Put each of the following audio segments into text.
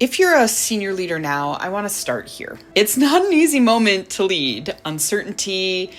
If you're a senior leader now, I want to start here. It's not an easy moment to lead. Uncertainty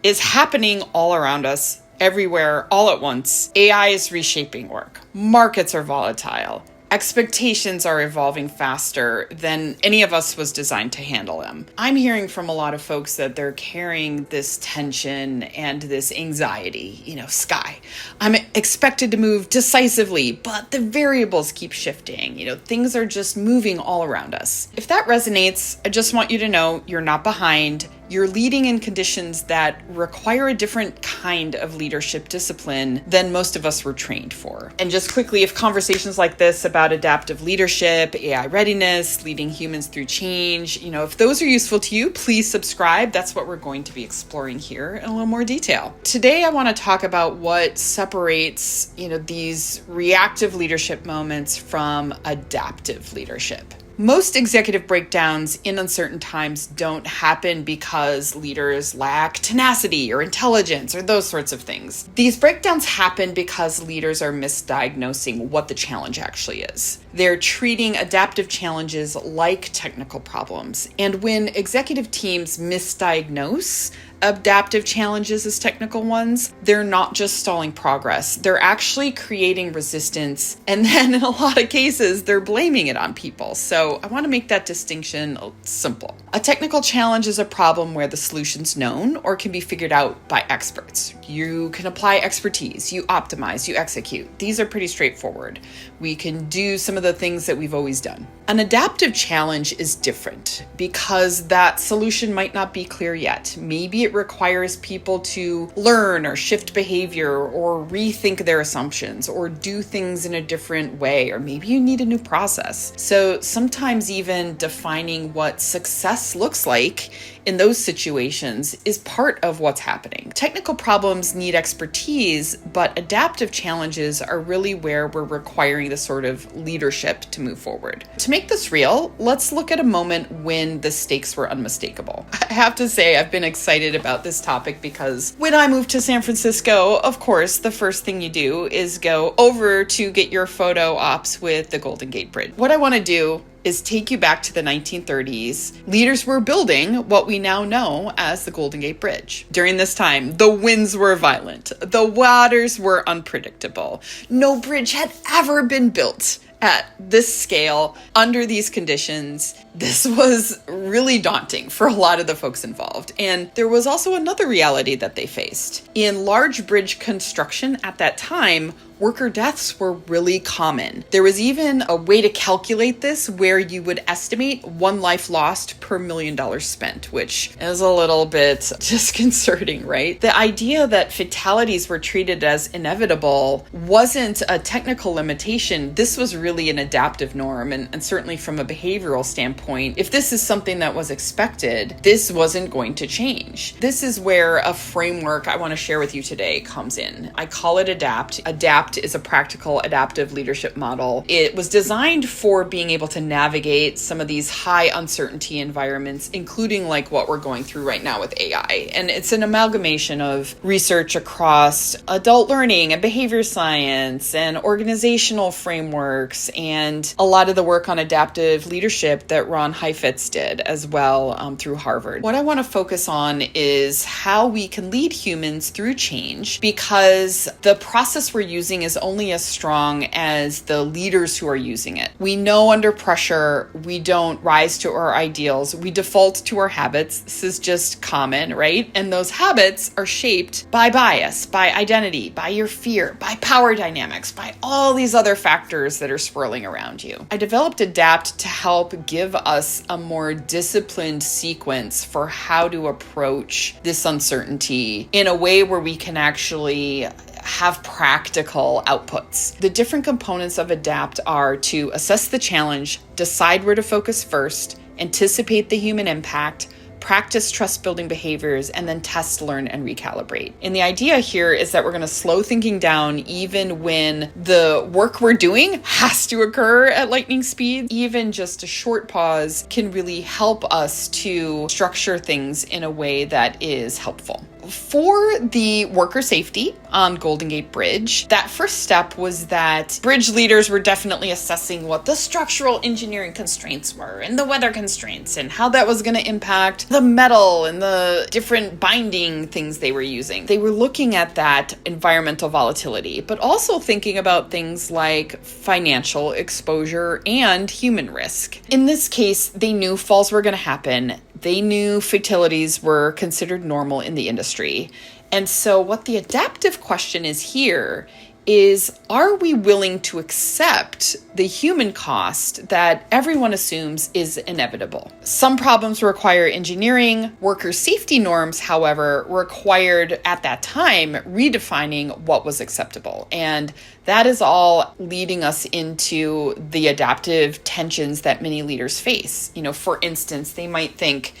is happening all around us, everywhere, all at once. AI is reshaping work. Markets are volatile. Expectations are evolving faster than any of us was designed to handle them. I'm hearing from a lot of folks that they're carrying this tension and this anxiety. Skye, I'm expected to move decisively, but the variables keep shifting. Things are just moving all around us. If that resonates, I just want you to know you're not behind. You're leading in conditions that require a different kind of leadership discipline than most of us were trained for. And just quickly, if conversations like this about adaptive leadership, AI readiness, leading humans through change, if those are useful to you, please subscribe. That's what we're going to be exploring here in a little more detail. Today, I want to talk about what separates, these reactive leadership moments from adaptive leadership. Most executive breakdowns in uncertain times don't happen because leaders lack tenacity or intelligence or those sorts of things. These breakdowns happen because leaders are misdiagnosing what the challenge actually is. They're treating adaptive challenges like technical problems. And when executive teams misdiagnose adaptive challenges as technical ones, they're not just stalling progress. They're actually creating resistance. And then in a lot of cases, they're blaming it on people. So I want to make that distinction simple. A technical challenge is a problem where the solution's known or can be figured out by experts. You can apply expertise, you optimize, you execute. These are pretty straightforward. We can do some of the things that we've always done. An adaptive challenge is different because that solution might not be clear yet. Maybe it requires people to learn or shift behavior or rethink their assumptions or do things in a different way, or maybe you need a new process. So sometimes even defining what success looks like in those situations is part of what's happening. Technical problems need expertise, but adaptive challenges are really where we're requiring the sort of leadership to move forward. To make this real, let's look at a moment when the stakes were unmistakable. I have to say, I've been excited about this topic because when I moved to San Francisco, of course, the first thing you do is go over to get your photo ops with the Golden Gate Bridge. What I want to do is take you back to the 1930s. Leaders were building what we now know as the Golden Gate Bridge. During this time, the winds were violent. The waters were unpredictable. No bridge had ever been built at this scale, under these conditions. This was really daunting for a lot of the folks involved. And there was also another reality that they faced. In large bridge construction at that time, worker deaths were really common. There was even a way to calculate this where you would estimate one life lost per $1 million spent, which is a little bit disconcerting, right? The idea that fatalities were treated as inevitable wasn't a technical limitation. This was really an adaptive norm. And certainly from a behavioral standpoint, if this is something that was expected, this wasn't going to change. This is where a framework I want to share with you today comes in. I call it ADAPT. ADAPT is a practical adaptive leadership model. It was designed for being able to navigate some of these high uncertainty environments, including like what we're going through right now with AI. And it's an amalgamation of research across adult learning and behavior science and organizational frameworks and a lot of the work on adaptive leadership that Ron Heifetz did as well through Harvard. What I want to focus on is how we can lead humans through change, because the process we're using is only as strong as the leaders who are using it. We know under pressure, we don't rise to our ideals. We default to our habits. This is just common, right? And those habits are shaped by bias, by identity, by your fear, by power dynamics, by all these other factors that are swirling around you. I developed ADAPT to help give us a more disciplined sequence for how to approach this uncertainty in a way where we can actually have practical outputs. The different components of ADAPT are to assess the challenge, decide where to focus first, anticipate the human impact, practice trust-building behaviors, and then test, learn, and recalibrate. And the idea here is that we're going to slow thinking down even when the work we're doing has to occur at lightning speed. Even just a short pause can really help us to structure things in a way that is helpful. for the worker safety on Golden Gate Bridge, that first step was that bridge leaders were definitely assessing what the structural engineering constraints were and the weather constraints and how that was going to impact the metal and the different binding things they were using. They were looking at that environmental volatility, but also thinking about things like financial exposure and human risk. In this case, they knew falls were going to happen. They knew fatalities were considered normal in the industry. And so what the adaptive question is here is, are we willing to accept the human cost that everyone assumes is inevitable? Some problems require engineering. Worker safety norms, however, required at that time redefining what was acceptable. And that is all leading us into the adaptive tensions that many leaders face. For instance, they might think,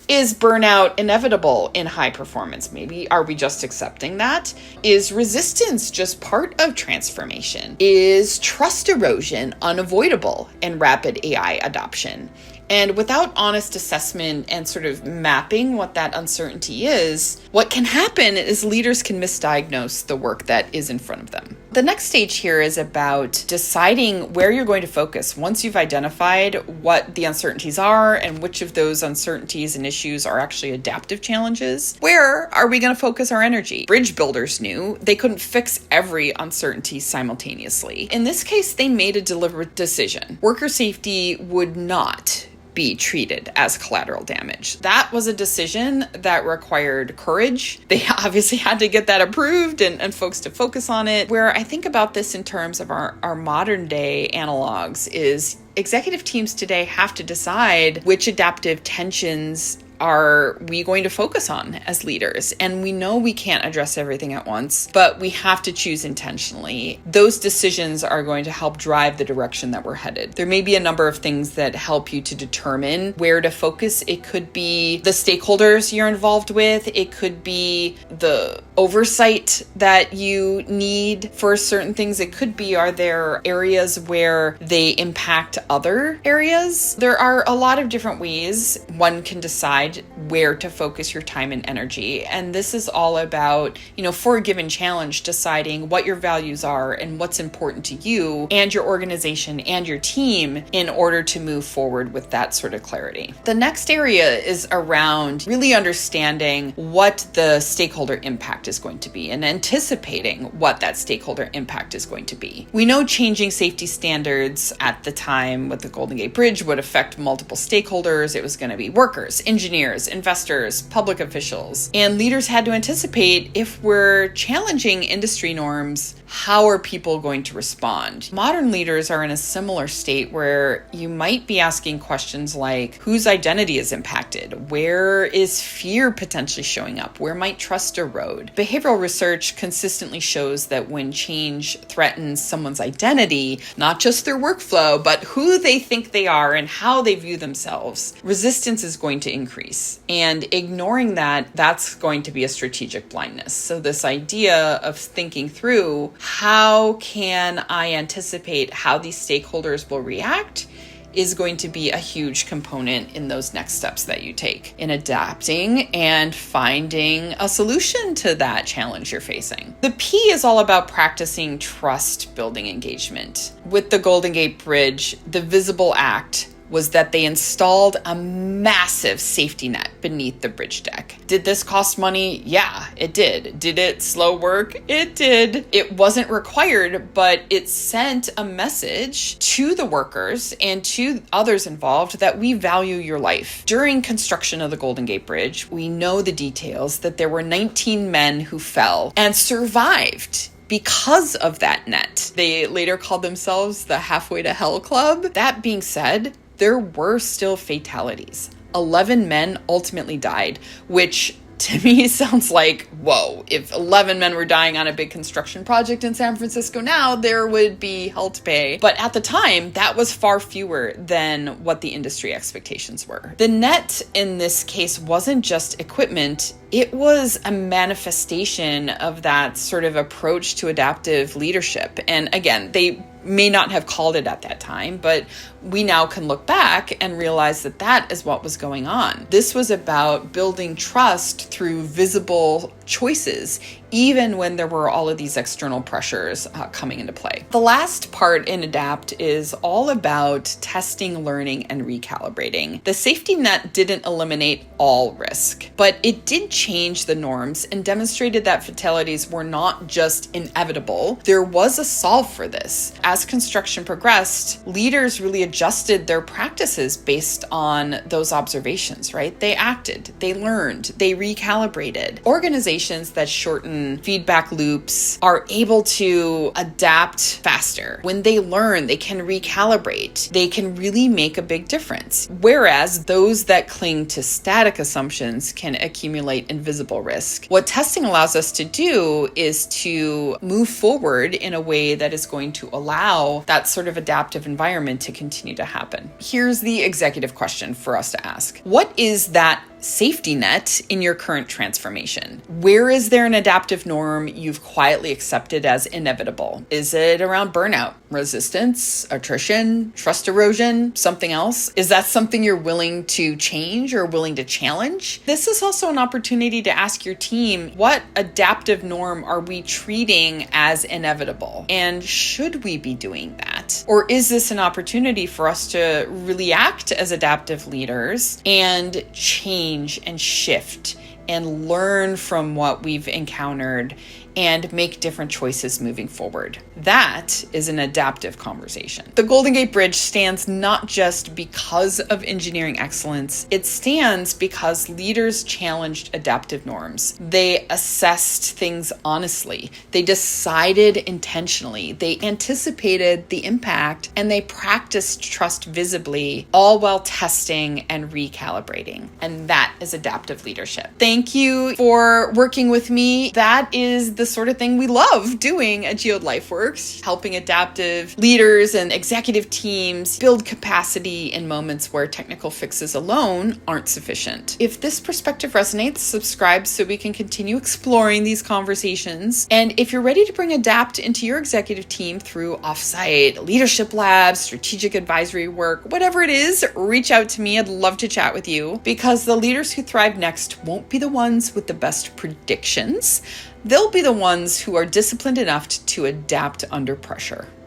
is burnout inevitable in high performance? Maybe are we just accepting that? Is resistance just part of transformation? Is trust erosion unavoidable in rapid AI adoption? And without honest assessment and sort of mapping what that uncertainty is, what can happen is leaders can misdiagnose the work that is in front of them. The next stage here is about deciding where you're going to focus. Once you've identified what the uncertainties are and which of those uncertainties and issues are actually adaptive challenges, where are we going to focus our energy? Bridge builders knew they couldn't fix every uncertainty simultaneously. In this case, they made a deliberate decision. Worker safety would not be treated as collateral damage. That was a decision that required courage. They obviously had to get that approved and folks to focus on it. Where I think about this in terms of our modern day analogs is executive teams today have to decide which adaptive tensions are we going to focus on as leaders? And we know we can't address everything at once, but we have to choose intentionally. Those decisions are going to help drive the direction that we're headed. There may be a number of things that help you to determine where to focus. It could be the stakeholders you're involved with. It could be the oversight that you need for certain things. It could be, are there areas where they impact other areas? There are a lot of different ways one can decide where to focus your time and energy. And this is all about, for a given challenge, deciding what your values are and what's important to you and your organization and your team in order to move forward with that sort of clarity. The next area is around really understanding what the stakeholder impact is going to be and anticipating what that stakeholder impact is going to be. We know changing safety standards at the time with the Golden Gate Bridge would affect multiple stakeholders. It was going to be workers, engineers, investors, public officials, and leaders had to anticipate, if we're challenging industry norms, how are people going to respond? Modern leaders are in a similar state where you might be asking questions like, whose identity is impacted? Where is fear potentially showing up? Where might trust erode? Behavioral research consistently shows that when change threatens someone's identity, not just their workflow, but who they think they are and how they view themselves, resistance is going to increase. And ignoring that, that's going to be a strategic blindness. So this idea of thinking through, how can I anticipate how these stakeholders will react, is going to be a huge component in those next steps that you take in adapting and finding a solution to that challenge you're facing. The P is all about practicing trust building engagement. With the Golden Gate Bridge, the visible act was that they installed a massive safety net beneath the bridge deck. Did this cost money? Yeah, it did. Did it slow work? It did. It wasn't required, but it sent a message to the workers and to others involved that we value your life. During construction of the Golden Gate Bridge, we know the details that there were 19 men who fell and survived because of that net. They later called themselves the Halfway to Hell Club. That being said, there were still fatalities. 11 men ultimately died, which to me sounds like, whoa, if 11 men were dying on a big construction project in San Francisco now, there would be hell to pay. But at the time, that was far fewer than what the industry expectations were. The net in this case wasn't just equipment, it was a manifestation of that sort of approach to adaptive leadership. And again, they may not have called it at that time, but we now can look back and realize that that is what was going on. This was about building trust through visible choices, even when there were all of these external pressures coming into play. The last part in ADAPT is all about testing, learning, and recalibrating. The safety net didn't eliminate all risk, but it did change the norms and demonstrated that fatalities were not just inevitable. There was a solve for this. As construction progressed, leaders really adjusted their practices based on those observations, right? They acted, they learned, they recalibrated. Organizations that shorten feedback loops are able to adapt faster. When they learn, they can recalibrate. They can really make a big difference. Whereas those that cling to static assumptions can accumulate invisible risk. What testing allows us to do is to move forward in a way that is going to allow that sort of adaptive environment to continue to happen. Here's the executive question for us to ask. What is that safety net in your current transformation? Where is there an adaptive norm you've quietly accepted as inevitable? Is it around burnout, resistance, attrition, trust erosion, something else? Is that something you're willing to change or willing to challenge? This is also an opportunity to ask your team, what adaptive norm are we treating as inevitable? And should we be doing that? Or is this an opportunity for us to really act as adaptive leaders and change and shift and learn from what we've encountered and make different choices moving forward? That is an adaptive conversation. The Golden Gate Bridge stands not just because of engineering excellence, it stands because leaders challenged adaptive norms. They assessed things honestly. They decided intentionally. They anticipated the impact, and they practiced trust visibly, all while testing and recalibrating. And that is adaptive leadership. Thank you for working with me. That is the sort of thing we love doing at Geode Lifeworks, helping adaptive leaders and executive teams build capacity in moments where technical fixes alone aren't sufficient. If this perspective resonates, subscribe so we can continue exploring these conversations. And if you're ready to bring ADAPT into your executive team through offsite leadership labs, strategic advisory work, whatever it is, reach out to me. I'd love to chat with you, because the leaders who thrive next won't be the ones with the best predictions. They'll be the ones who are disciplined enough to adapt under pressure.